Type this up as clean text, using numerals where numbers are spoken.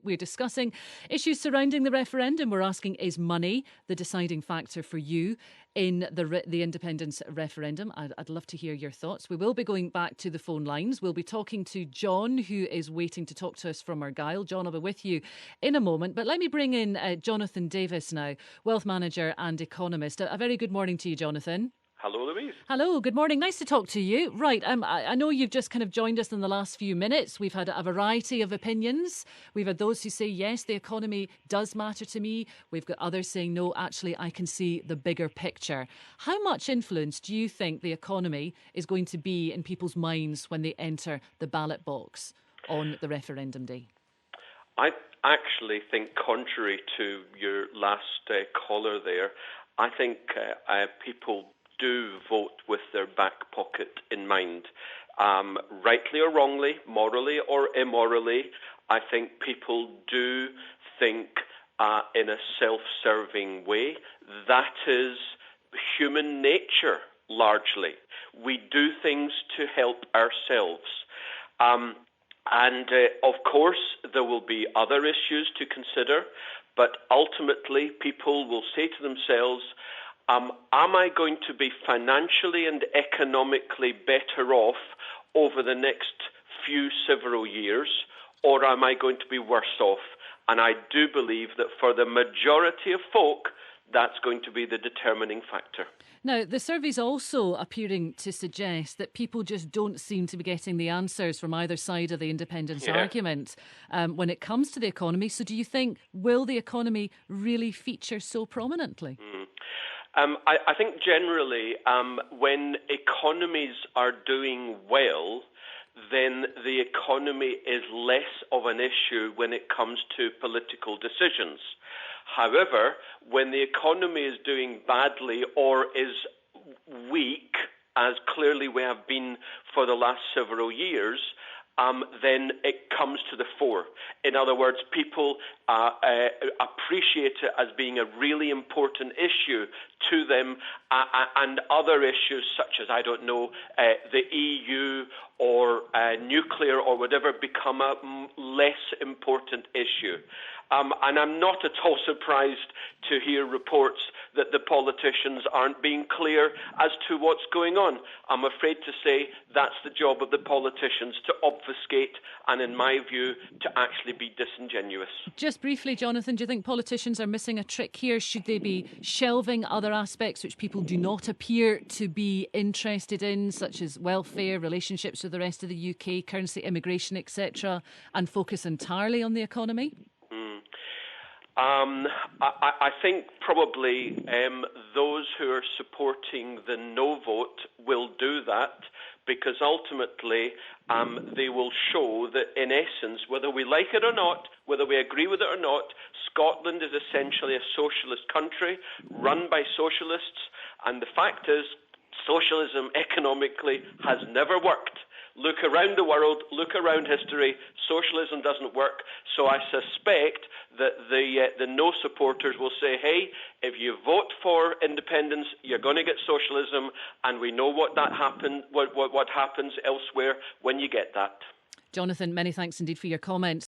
We're discussing issues surrounding the referendum. We're asking, is money the deciding factor for you in the independence referendum? I'd love to hear your thoughts. We will be going back to the phone lines. We'll be talking to John, who is waiting to talk to us from Argyll. John, I'll be with you in a moment. But let me bring in Jonathan Davis now, wealth manager and economist. A very good morning to you, Jonathan. Hello, Louise. Hello, good morning. Nice to talk to you. Right, I know you've just kind of joined us in the last few minutes. We've had a variety of opinions. We've had those who say, yes, the economy does matter to me. We've got others saying, no, actually, I can see the bigger picture. How much influence do you think the economy is going to be in people's minds when they enter the ballot box on the referendum day? I actually think, contrary to your last caller there, I think people do vote with their back pocket in mind. Rightly or wrongly, morally or immorally, I think people do think in a self-serving way. That is human nature, largely. We do things to help ourselves. And of course, there will be other issues to consider, but ultimately people will say to themselves, am I going to be financially and economically better off over the next several years, or am I going to be worse off? And I do believe that for the majority of folk, that's going to be the determining factor. Now, the survey's also appearing to suggest that people just don't seem to be getting the answers from either side of the independence argument when it comes to the economy. So do you think, will the economy really feature so prominently? I think generally when economies are doing well, then the economy is less of an issue when it comes to political decisions. However, when the economy is doing badly or is weak, as clearly we have been for the last several years, then it comes to the fore. In other words, people appreciate it as being a really important issue to them, and other issues such as, the EU or nuclear or whatever become a less important issue. And I'm not at all surprised to hear reports that the politicians aren't being clear as to what's going on. I'm afraid to say that's the job of the politicians, to obfuscate and, in my view, to actually be disingenuous. Just briefly, Jonathan, do you think politicians are missing a trick here? Should they be shelving other aspects which people do not appear to be interested in, such as welfare, relationships with the rest of the UK, currency, immigration, etc., and focus entirely on the economy? I think probably those who are supporting the no vote will do that, because ultimately they will show that, in essence, whether we like it or not, whether we agree with it or not, Scotland is essentially a socialist country run by socialists, and the fact is socialism economically has never worked. Look around the world, look around history, socialism doesn't work. So I suspect that the no supporters will say, hey, if you vote for independence, you're going to get socialism, and we know what happens elsewhere when you get that. Jonathan, many thanks indeed for your comments.